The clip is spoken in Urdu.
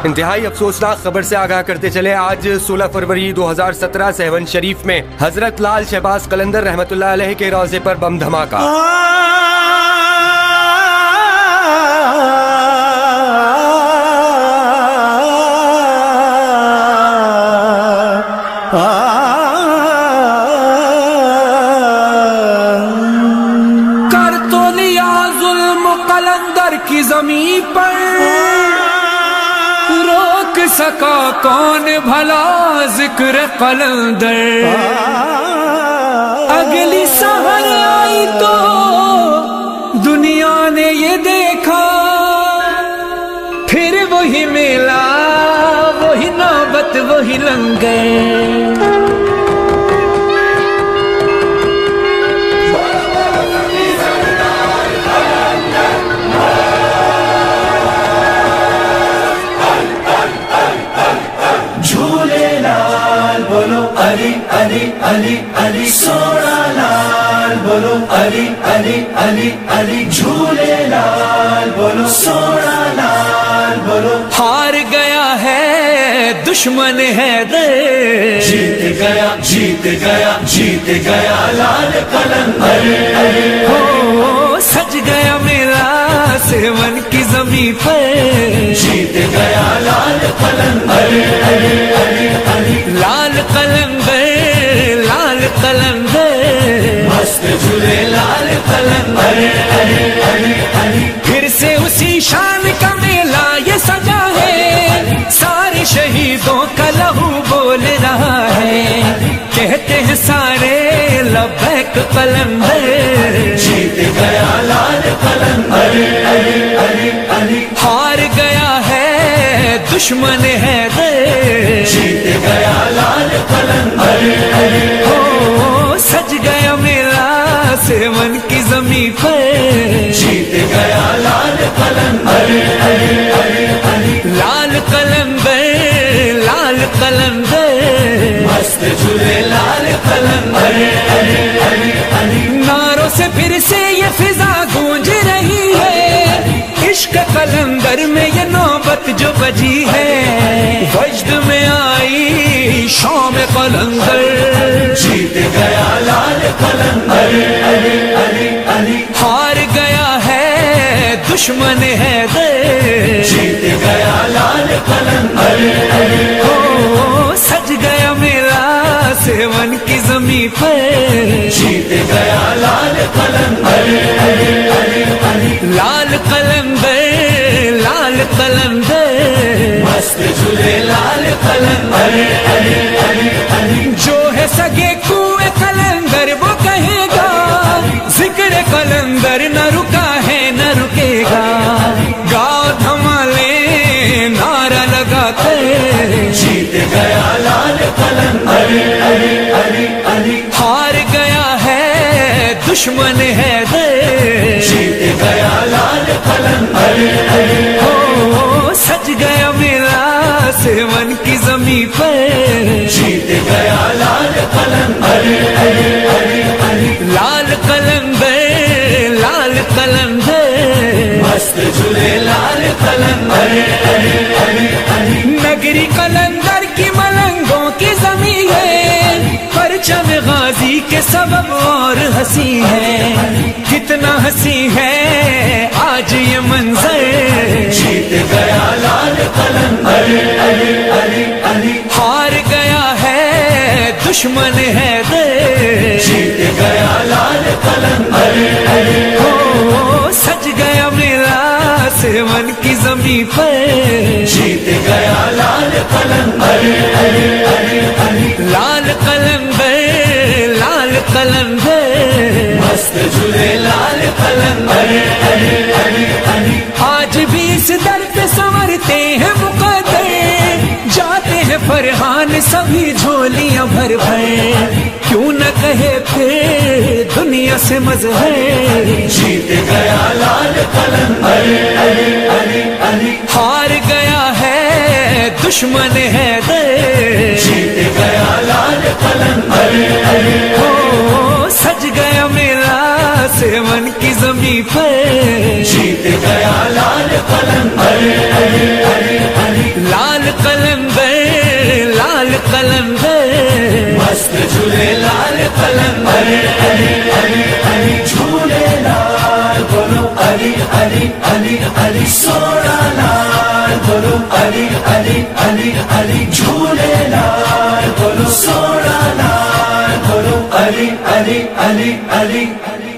انتہائی افسوسناک خبر سے آگاہ کرتے چلے، آج 16 فروری 2017 سہون شریف میں حضرت لال شہباز قلندر رحمۃ اللہ علیہ کے روضے پر بم دھماکہ۔ کر تو لیا ظلم قلندر کی زمین پر، روک سکا کون بھلا ذکر قلندر۔ اگلی سحر آئی تو دنیا نے یہ دیکھا، پھر وہی میلہ وہی نوبت وہی لنگر۔ علی علی علی علی سونا لال بولو، علی علی علی علی جھولے لال بولو، سونا لال بولو۔ ہار گیا ہے دشمن حیدر، جیت گیا جیت گیا جیت گیا لال قلندر۔ ہو سج گیا میرا سیون کی زمین پر، جیت گیا لال قلندر۔ لال قلندر لال قلندر، مست جھولے لال قلندر۔ پھر سے اسی شان کا میلہ یہ سجا ہے، سارے شہیدوں کا لہو بول رہا ہے، کہتے ہیں سارے لبیک قلندر۔ جیت گیا لال قلندر۔ ہار گیا ہے دشمن حیدر، جیت گیا لال قلندر۔ ہو سج گیا میرا سیون کی زمین پر، جیت گیا لال قلندر۔ لال قلندر لال قلندر، مست جھولے لال قلندر۔ ناروں سے پھر سے یہ فضا گونج رہی ہے، عشق قلندر میں یہ نوبت جو بجی ہے، وجد میں آئی شام قلندر۔ جیت گیا لال قلندر۔ ہار گیا ہے دشمن حیدر، جیت گیا لال قلندر۔ ہو سج گیا میرا سیون کی زمین پر، جیت گیا لال قلندر۔ لال قلندر لال قلندر، مست جھولے لال قلندر۔ جو ہے سگے کوئے قلندر وہ کہے گا، ذکر قلندر نہ رکا ہے نہ رکے گا، گاؤ دھمالے نعرہ لگا کر، جیت گیا لال قلندر۔ ہار گیا ہے دشمن حیدر، جیت گیا لال قلندر۔ ہو سج گیا میرا سیون کی زمین پر، جیت گیا لال قلندر۔ لال قلندر لال قلندر، مست جھولے لال قلندر۔ نگری قلندر کی ملنگوں کی زمین ہے، پرچم غازی کے سبب اور ہنسی ہے، کتنا ہنسی ہے آج یہ منظر۔ جیت گیا لال قلندر۔ ہار گیا ہے دشمن حیدر، جیت گیا لال قلندر۔ ہو سج گیا میرا سیون کی زمین پر، جیت گیا لال قلندر۔ لال قلندر لال قلندر، مست جھولے لال قلندر۔ آج بھی اس در پہ سنورتے ہیں مقدر، جاتے ہیں فرحان سبھی جھولیاں بھر بھر، کیوں نہ کہے پھر دنیا سے مظہر۔ جیت گیا لال قلندر۔ ہار گیا ہے دشمن حیدر، جیت گیا لال قلندر۔ ہو سج گیا میرا سیون کی زمین پر، جیت گیا لال قلندر۔ قلندر مست جھولے لال قلندر علی علی علی جھولے لال بولو علی علی علی علی سونا لال بولو علی علی علی علی جھولے لال بولو سونا لال بولو علی علی علی علی علی